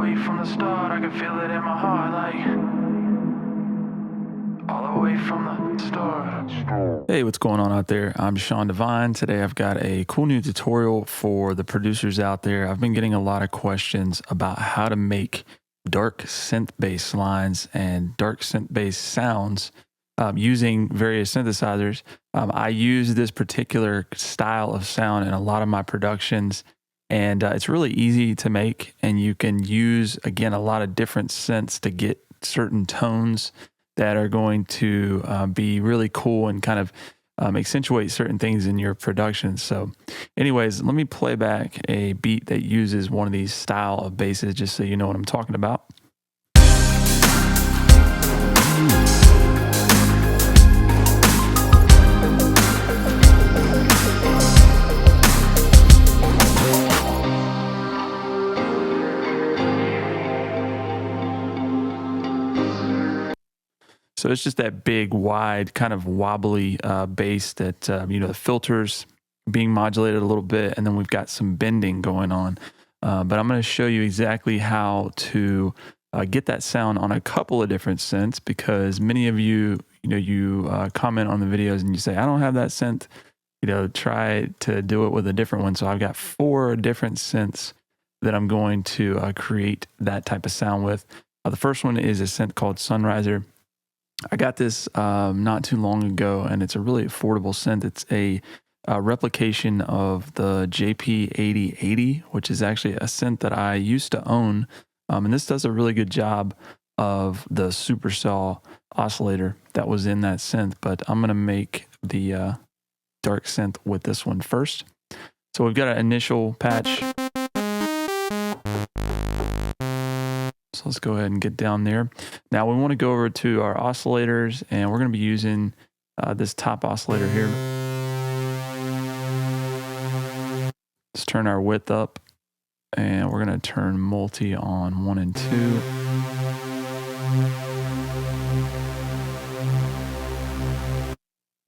way from the start, I can feel it in my heart, like all the way from the start. Hey, what's going on out there? I'm Sean Devine. Today I've got a cool new tutorial for the producers out there. I've been getting a lot of questions about how to make dark synth bass lines and dark synth bass sounds using various synthesizers. I use this particular style of sound in a lot of my productions, and it's really easy to make, and you can use, again, a lot of different synths to get certain tones that are going to be really cool and kind of accentuate certain things in your production. So anyways, let me play back a beat that uses one of these style of basses just so you know what I'm talking about. So it's just that big, wide, kind of wobbly bass that, the filters being modulated a little bit, and then we've got some bending going on. But I'm going to show you exactly how to get that sound on a couple of different synths, because many of you, comment on the videos and you say, I don't have that synth, try to do it with a different one. So I've got 4 different synths that I'm going to create that type of sound with. The first one is a synth called Sunriser. I got this not too long ago, and it's a really affordable synth. It's a replication of the JP8080, which is actually a synth that I used to own. And this does a really good job of the supersaw oscillator that was in that synth. But I'm going to make the dark synth with this one first. So we've got an initial patch. So let's go ahead and get down there. Now we want to go over to our oscillators, and we're going to be using this top oscillator here. Let's turn our width up, and we're going to turn multi on 1 and 2.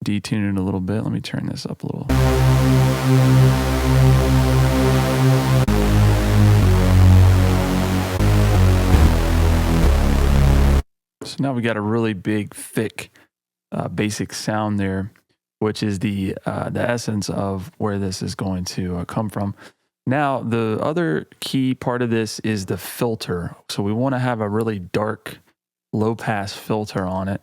Detune it a little bit. Let me turn this up a little. So now we got a really big, thick, basic sound there, which is the essence of where this is going to come from. Now, the other key part of this is the filter. So we want to have a really dark, low-pass filter on it.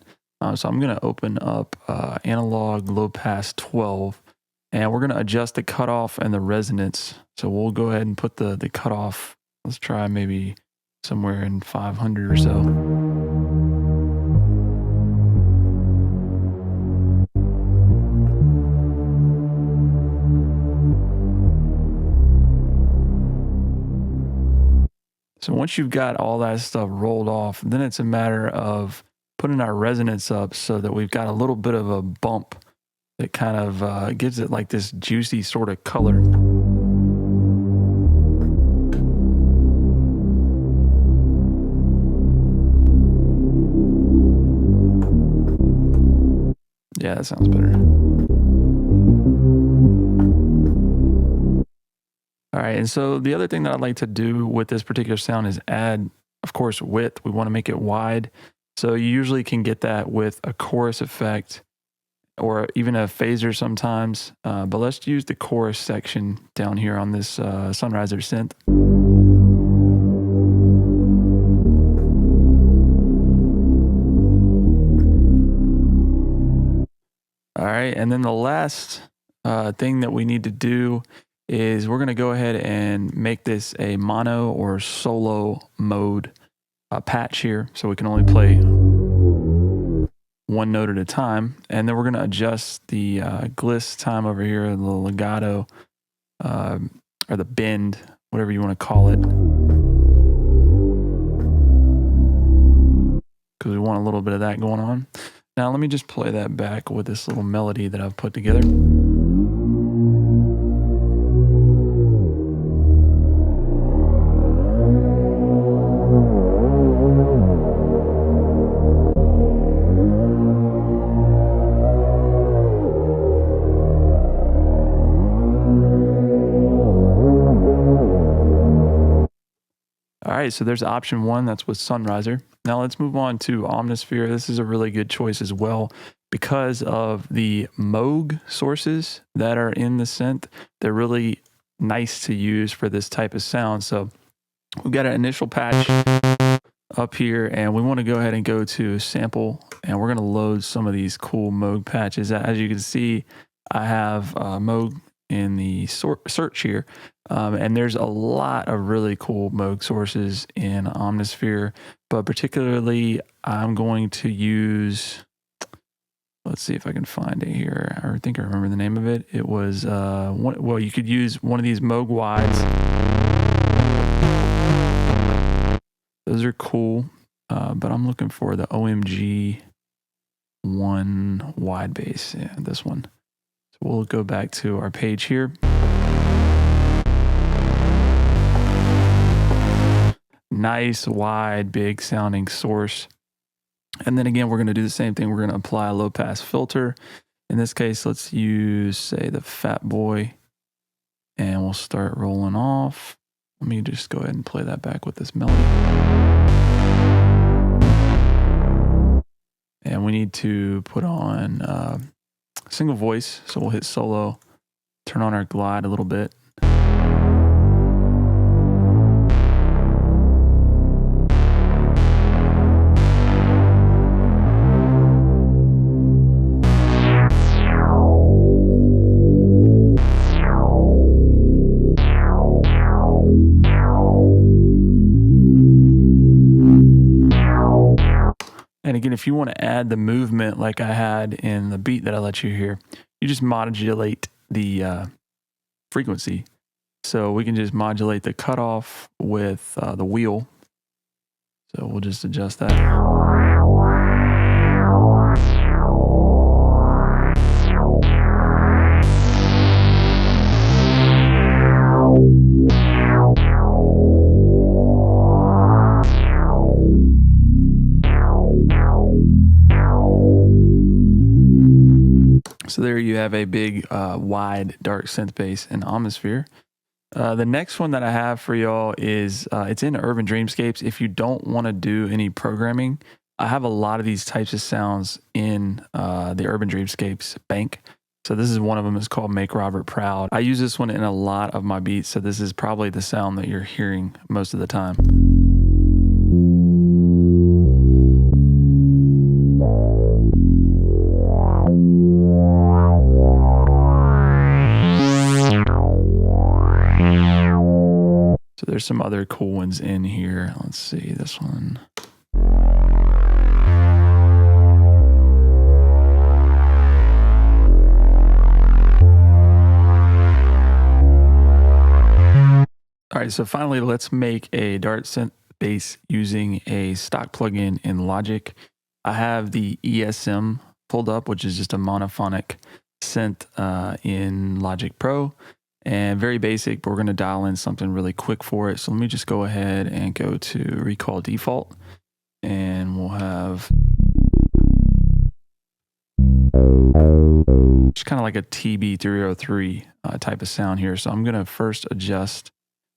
So I'm going to open up Analog Low Pass 12, and we're going to adjust the cutoff and the resonance. So we'll go ahead and put the cutoff. Let's try maybe somewhere in 500 or so. So once you've got all that stuff rolled off, then it's a matter of putting our resonance up so that we've got a little bit of a bump that kind of gives it like this juicy sort of color. Yeah, that sounds better. All right, and so the other thing that I'd like to do with this particular sound is add, of course, width. We want to make it wide. So you usually can get that with a chorus effect or even a phaser sometimes. But let's use the chorus section down here on this Sunriser synth. All right, and then the last thing that we need to do is we're going to go ahead and make this a mono or solo mode patch here, so we can only play one note at a time. And then we're going to adjust the gliss time over here, the legato, or the bend, whatever you want to call it, because we want a little bit of that going on. Now let me just play that back with this little melody that I've put together. All right, so there's option one. That's with Sunriser. Now let's move on to Omnisphere. This is a really good choice as well because of the Moog sources that are in the synth. They're really nice to use for this type of sound. So we've got an initial patch up here, and we want to go ahead and go to sample, and we're going to load some of these cool Moog patches. As you can see, I have Moog in the search here, and there's a lot of really cool Moog sources in Omnisphere, but particularly I'm going to use, let's see if I can find it here. I think I remember the name of it. It was, well, you could use one of these Moog wides. Those are cool, but I'm looking for the OMG one wide bass. Yeah, this one. So we'll go back to our page here. Nice, wide, big sounding source. And then again, we're going to do the same thing. We're going to apply a low pass filter. In this case, let's use, say, the Fat Boy, and we'll start rolling off. Let me just go ahead and play that back with this melody. And we need to put on single voice. So we'll hit solo, turn on our glide a little bit. And again, if you want to add the movement like I had in the beat that I let you hear, you just modulate the frequency. So we can just modulate the cutoff with the wheel. So we'll just adjust that. So there you have a big, wide, dark synth bass in Omnisphere. The next one that I have for y'all is, it's in Urban Dreamscapes. If you don't want to do any programming, I have a lot of these types of sounds in the Urban Dreamscapes bank. So this is one of them. It's called Make Robert Proud. I use this one in a lot of my beats, so this is probably the sound that you're hearing most of the time. So there's some other cool ones in here. Let's see this one. All right, so finally, let's make a Dart synth bass using a stock plugin in Logic. I have the ESM pulled up, which is just a monophonic synth in Logic Pro. And very basic, but we're going to dial in something really quick for it. So let me just go ahead and go to Recall Default, and we'll have just kind of like a TB303 type of sound here. So I'm going to first adjust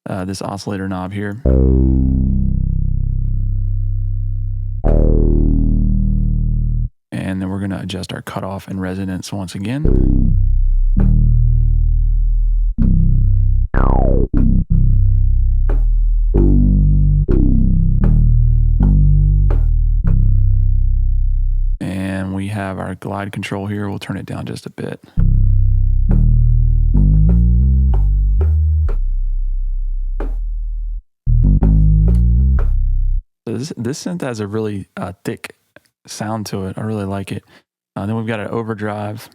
this oscillator knob here. And then we're going to adjust our cutoff and resonance once again. And we have our glide control here. We'll turn it down just a bit. So this synth has a really thick sound to it. I really like it. Then we've got an overdrive.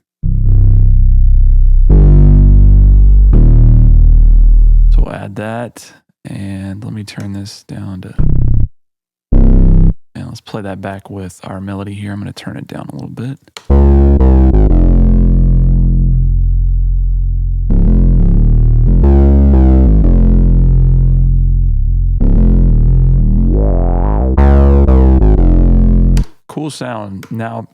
So we'll add that, and let me turn this down to, and let's play that back with our melody here. I'm going to turn it down a little bit. Cool sound. Now,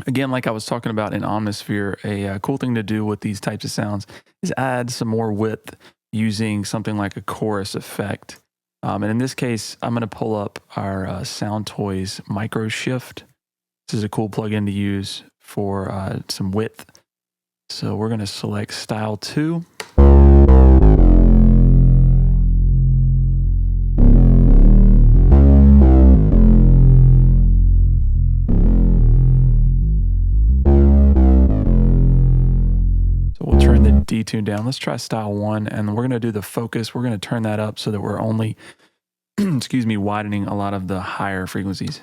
again, like I was talking about in Omnisphere, a cool thing to do with these types of sounds is add some more width using something like a chorus effect. And in this case, I'm going to pull up our Sound Toys Micro Shift. This is a cool plugin to use for some width. So we're going to select Style 2. So we'll turn the detune down. Let's try Style 1, and we're going to do the focus. We're going to turn that up so that we're only, excuse me, widening a lot of the higher frequencies.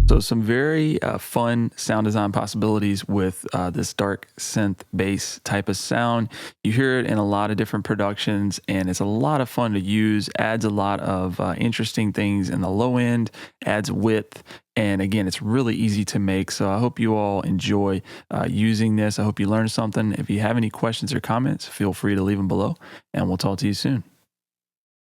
So some very fun sound design possibilities with this dark synth bass type of sound. You hear it in a lot of different productions, and it's a lot of fun to use, adds a lot of interesting things in the low end, adds width, and again, it's really easy to make. So I hope you all enjoy using this. I hope you learned something. If you have any questions or comments, feel free to leave them below, and we'll talk to you soon.